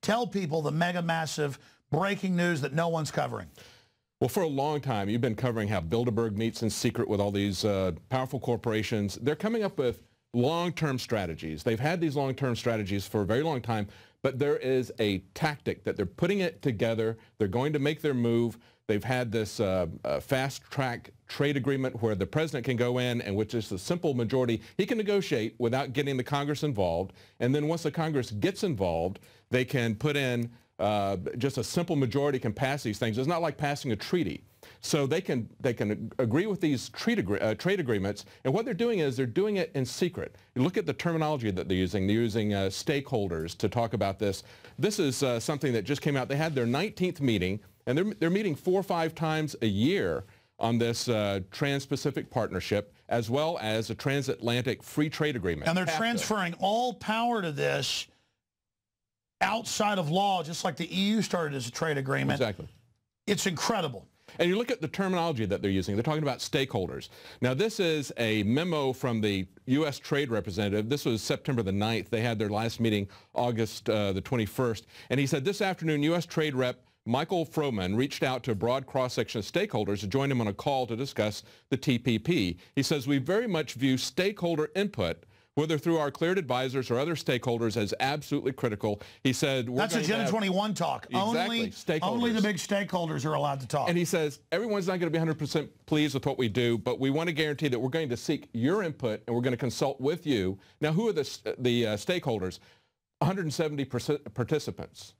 Tell people the mega massive breaking news that no one's covering. Well, for a long time, you've been covering how Bilderberg meets in secret with all these powerful corporations. They're coming up with long-term strategies. They've had these long-term strategies for a very long time, but there is a tactic that they're putting it together. They're going to make their move. They've had this fast-track trade agreement where the president can go in and with just a simple majority, he can negotiate without getting the Congress involved. And then once the Congress gets involved, they can put in just a simple majority can pass these things. It's not like passing a treaty. So they can agree with these trade agreements, and what they're doing is they're doing it in secret. You look at the terminology that they're using. They're using stakeholders to talk about this. This is something that just came out. They had their 19th meeting, and they're meeting 4 or 5 times a year on this Trans-Pacific Partnership, as well as a Transatlantic Free Trade Agreement. And they're TAFTA. transferring all power to this outside of law, just like the EU started as a trade agreement. Exactly. It's incredible. And you look at the terminology that they're using. They're talking about stakeholders. Now, this is a memo from the U.S. Trade Representative. This was September the 9th. They had their last meeting August the 21st. And he said, this afternoon, U.S. Trade Rep Michael Froman reached out to a broad cross-section of stakeholders to join him on a call to discuss the TPP. He says, we very much view stakeholder input, whether through our cleared advisors or other stakeholders, as absolutely critical. He said, that's Agenda 21 talk. Exactly, only the big stakeholders are allowed to talk. And he says, everyone's not going to be 100% pleased with what we do, but we want to guarantee that we're going to seek your input and we're going to consult with you. Now, who are the stakeholders? 170 participants.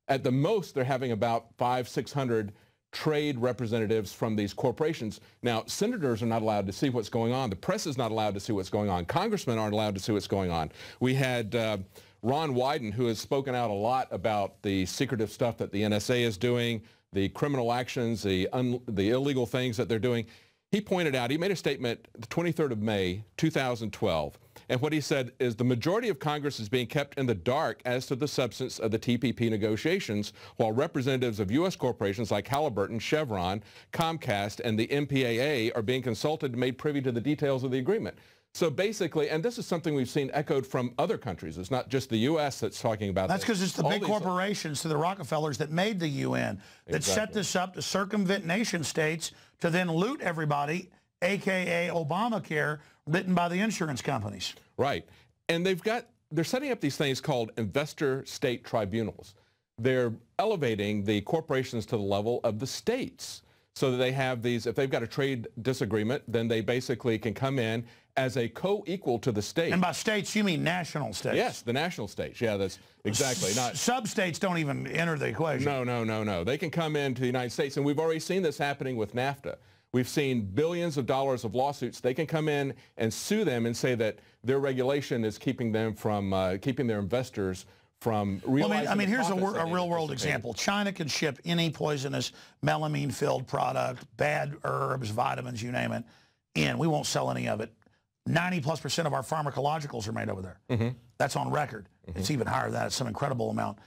At the most, they're having about 500, 600 trade representatives from these corporations. Now, senators are not allowed to see what's going on. The press is not allowed to see what's going on. Congressmen aren't allowed to see what's going on. We had Ron Wyden, who has spoken out a lot about the secretive stuff that the NSA is doing, the criminal actions, the illegal things that they're doing. He pointed out, he made a statement the 23rd of May, 2012, and what he said is the majority of Congress is being kept in the dark as to the substance of the TPP negotiations, while representatives of U.S. corporations like Halliburton, Chevron, Comcast, and the MPAA are being consulted and made privy to the details of the agreement. So basically, and this is something we've seen echoed from other countries. It's not just the U.S. that's talking about this. That's because it's the big corporations, to the Rockefellers, that made the UN, that set this up to circumvent nation states to then loot everybody, a.k.a. Obamacare, written by the insurance companies. Right. And they're setting up these things called investor state tribunals. They're elevating the corporations to the level of the states so that they have these, if they've got a trade disagreement, then they basically can come in as a co-equal to the state. And by states, you mean national states? Yes, the national states. Yeah, that's exactly. Not sub-states don't even enter the equation. No. They can come into the United States, and we've already seen this happening with NAFTA. We've seen billions of dollars of lawsuits. They can come in and sue them and say that their regulation is keeping them from, keeping their investors from realizing. Well, I mean here's a real-world example. China can ship any poisonous melamine-filled product, bad herbs, vitamins, you name it, in. We won't sell any of it. 90+% of our pharmacologicals are made over there. Mm-hmm. That's on record. Mm-hmm. It's even higher than that. It's some incredible amount.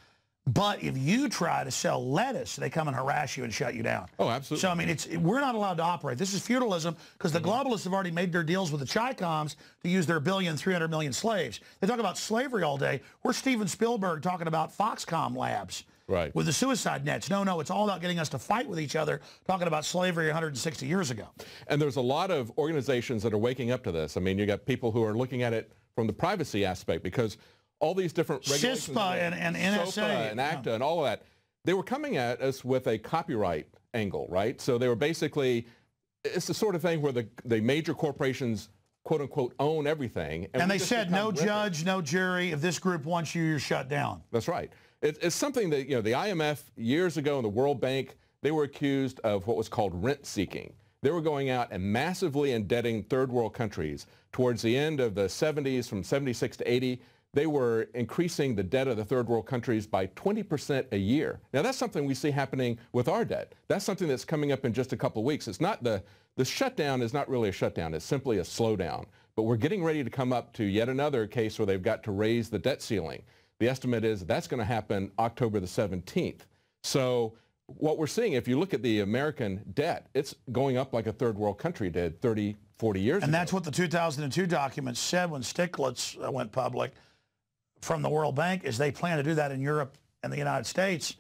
But if you try to sell lettuce, they come and harass you and shut you down. Oh, absolutely. So, I mean, we're not allowed to operate. This is feudalism because the globalists have already made their deals with the Chi-Coms to use their 300 million slaves. They talk about slavery all day. We're Steven Spielberg talking about Foxconn labs. Right. With the suicide nets. No, it's all about getting us to fight with each other, talking about slavery 160 years ago. And there's a lot of organizations that are waking up to this. I mean, you got people who are looking at it from the privacy aspect because all these different regulations, CISPA and NSA SOPA and ACTA and all of that, they were coming at us with a copyright angle, right? So they were basically, it's the sort of thing where the major corporations, quote unquote, own everything. And they said no judge, no jury. If this group wants you, you're shut down. That's right. It's something that, the IMF years ago and the World Bank, they were accused of what was called rent seeking. They were going out and massively indebting third world countries. Towards the end of the 70s, from 76 to 80, they were increasing the debt of the third world countries by 20% a year. Now, that's something we see happening with our debt. That's something that's coming up in just a couple of weeks. It's not the shutdown is not really a shutdown. It's simply a slowdown. But we're getting ready to come up to yet another case where they've got to raise the debt ceiling. The estimate is that's going to happen October the 17th. So what we're seeing, if you look at the American debt, it's going up like a third world country did 30, 40 years ago. And that's what the 2002 documents said when Stiglitz went public from the World Bank, is they plan to do that in Europe in the United States.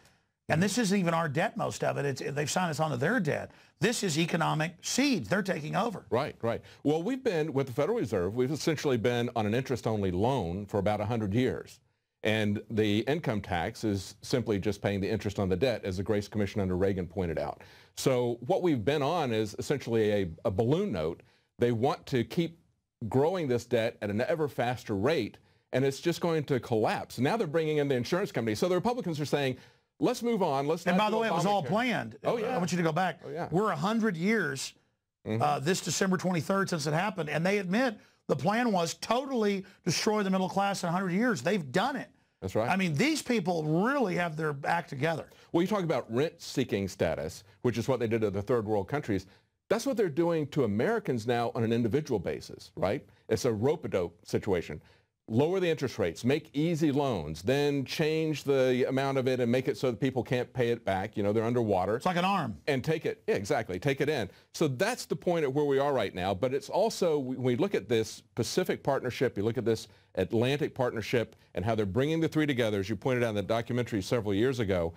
And this isn't even our debt, most of it. They've signed us onto their debt. This is economic seeds. They're taking over. Right, right. Well, we've been, with the Federal Reserve, we've essentially been on an interest-only loan for about 100 years. And the income tax is simply just paying the interest on the debt, as the Grace Commission under Reagan pointed out. So what we've been on is essentially a balloon note. They want to keep growing this debt at an ever faster rate, and it's just going to collapse. Now they're bringing in the insurance company. So the Republicans are saying, let's move on. Let's. And by the way, it was all planned. Oh, yeah. I want you to go back. Oh, yeah. We're 100 years this December 23rd since it happened, and they admit the plan was totally destroy the middle class in 100 years. They've done it. That's right. I mean, these people really have their act together. Well, you talk about rent-seeking status, which is what they did to the third world countries. That's what they're doing to Americans now on an individual basis, right? It's a rope-a-dope situation. Lower the interest rates, make easy loans, then change the amount of it and make it so that people can't pay it back. You know, they're underwater. It's like an arm. And take it, yeah, exactly, take it in. So that's the point at where we are right now. But it's also, when we look at this Pacific partnership, you look at this Atlantic partnership and how they're bringing the three together, as you pointed out in the documentary several years ago,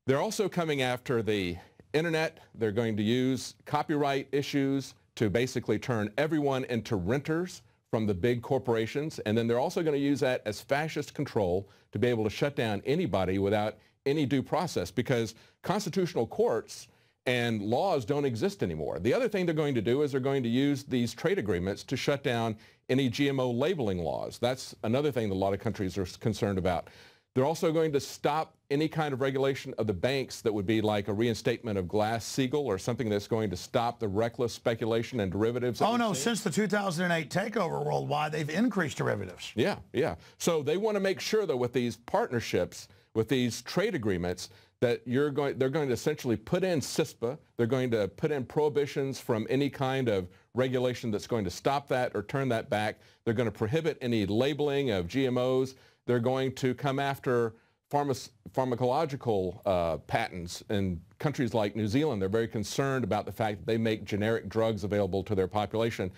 they're also coming after the internet. They're going to use copyright issues to basically turn everyone into renters from the big corporations, and then they're also going to use that as fascist control to be able to shut down anybody without any due process, because constitutional courts and laws don't exist anymore. The other thing they're going to do is they're going to use these trade agreements to shut down any GMO labeling laws. That's another thing that a lot of countries are concerned about. They're also going to stop any kind of regulation of the banks that would be like a reinstatement of Glass-Steagall or something that's going to stop the reckless speculation and derivatives. Oh, no, since the 2008 takeover worldwide, they've increased derivatives. Yeah, yeah. So they want to make sure, though, with these partnerships, with these trade agreements, that they're going to essentially put in CISPA. They're going to put in prohibitions from any kind of regulation that's going to stop that or turn that back. They're going to prohibit any labeling of GMOs. They're going to come after pharmacological patents. In countries like New Zealand, they're very concerned about the fact that they make generic drugs available to their population.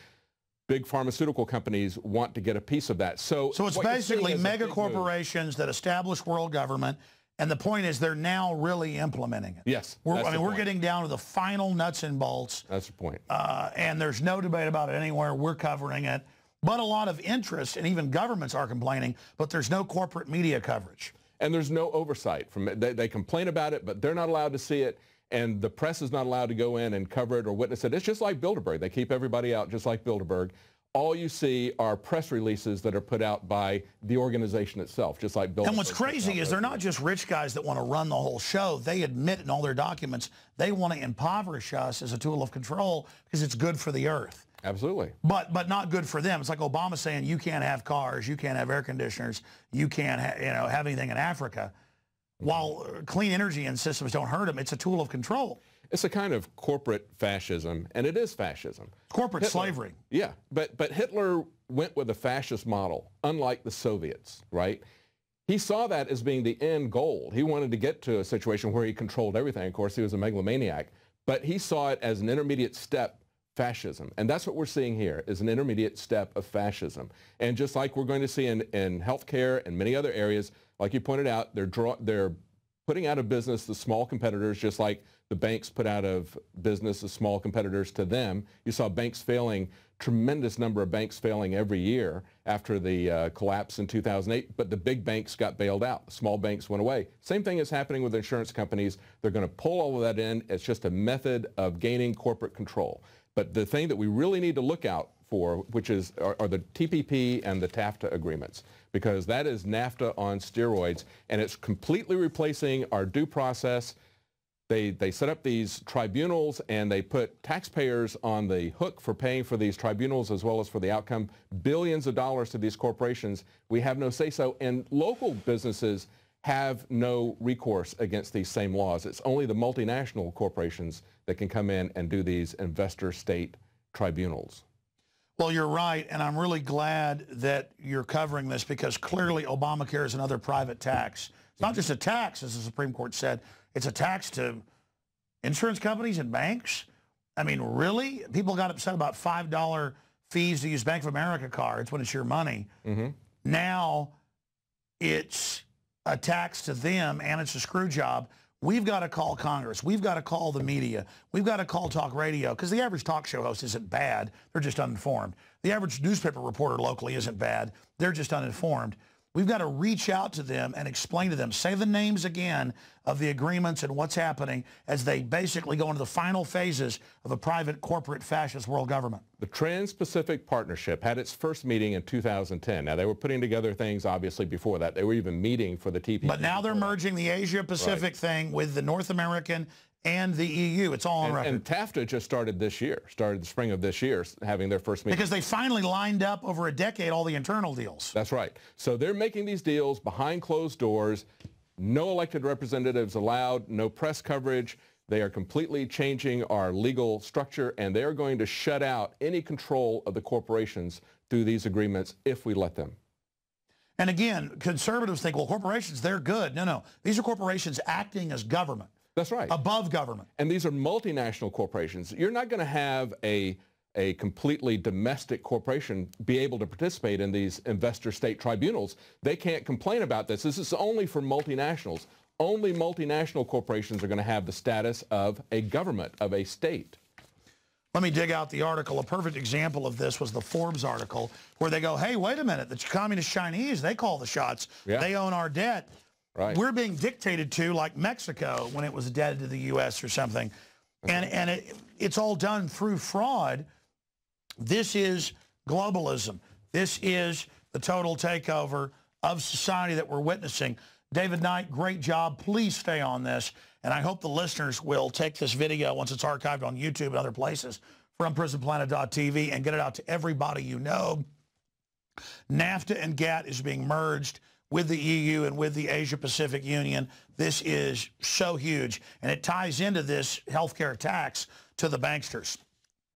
Big pharmaceutical companies want to get a piece of that. So it's basically mega corporations that establish world government, and the point is they're now really implementing it. Yes. We're getting down to the final nuts and bolts. That's the point. And there's no debate about it anywhere. We're covering it. But a lot of interest, and even governments are complaining, but there's no corporate media coverage. And there's no oversight. They complain about it, but they're not allowed to see it, and the press is not allowed to go in and cover it or witness it. It's just like Bilderberg. They keep everybody out just like Bilderberg. All you see are press releases that are put out by the organization itself, just like Bilderberg. And what's crazy is they're not just rich guys that want to run the whole show. They admit in all their documents they want to impoverish us as a tool of control because it's good for the earth. Absolutely. But not good for them. It's like Obama saying you can't have cars, you can't have air conditioners, you can't have anything in Africa. While clean energy and systems don't hurt them, it's a tool of control. It's a kind of corporate fascism, and it is fascism. Corporate slavery. Yeah, but Hitler went with a fascist model, unlike the Soviets, right? He saw that as being the end goal. He wanted to get to a situation where he controlled everything. Of course, he was a megalomaniac, but he saw it as an intermediate step, fascism. And that's what we're seeing here, is an intermediate step of fascism. And just like we're going to see in healthcare and many other areas, like you pointed out, they're putting out of business the small competitors, just like the banks put out of business the small competitors to them. You saw banks failing, tremendous number of banks failing every year after the collapse in 2008, but the big banks got bailed out. The small banks went away. Same thing is happening with insurance companies. They're going to pull all of that in. It's just a method of gaining corporate control. But the thing that we really need to look out for, which are the TPP and the TAFTA agreements, because that is NAFTA on steroids, and it's completely replacing our due process. They set up these tribunals, and they put taxpayers on the hook for paying for these tribunals as well as for the outcome. Billions of dollars to these corporations. We have no say-so, and local businesses have no recourse against these same laws. It's only the multinational corporations that can come in and do these investor-state tribunals. Well, you're right, and I'm really glad that you're covering this because clearly Obamacare is another private tax. It's not just a tax, as the Supreme Court said. It's a tax to insurance companies and banks. I mean, really? People got upset about $5 fees to use Bank of America cards when it's your money. Mm-hmm. Now it's a tax to them and it's a screw job, we've got to call Congress. We've got to call the media. We've got to call talk radio, because the average talk show host isn't bad. They're just uninformed. The average newspaper reporter locally isn't bad. They're just uninformed. We've got to reach out to them and explain to them, say the names again of the agreements and what's happening as they basically go into the final phases of a private corporate fascist world government. The Trans-Pacific Partnership had its first meeting in 2010. Now, they were putting together things, obviously, before that. They were even meeting for the TPP. But now they're merging the Asia-Pacific thing with the North American and the EU. It's all on record. And TAFTA just started this year, started the spring of this year, having their first meeting. Because they finally lined up over a decade all the internal deals. That's right. So they're making these deals behind closed doors, no elected representatives allowed, no press coverage. They are completely changing our legal structure, and they are going to shut out any control of the corporations through these agreements if we let them. And again, conservatives think, well, corporations, they're good. No, no. These are corporations acting as government. That's right. Above government. And these are multinational corporations. You're not going to have a completely domestic corporation be able to participate in these investor state tribunals. They can't complain about this. This is only for multinationals. Only multinational corporations are going to have the status of a government, of a state. Let me dig out the article. A perfect example of this was the Forbes article where they go, hey, wait a minute, the communist Chinese, they call the shots. Yeah. They own our debt. Right. We're being dictated to like Mexico when it was indebted to the U.S. or something. And it's all done through fraud. This is globalism. This is the total takeover of society that we're witnessing. David Knight, great job. Please stay on this. And I hope the listeners will take this video once it's archived on YouTube and other places from prisonplanet.tv and get it out to everybody you know. NAFTA and GATT is being merged with the EU and with the Asia-Pacific Union. This is so huge, and it ties into this healthcare tax to the banksters.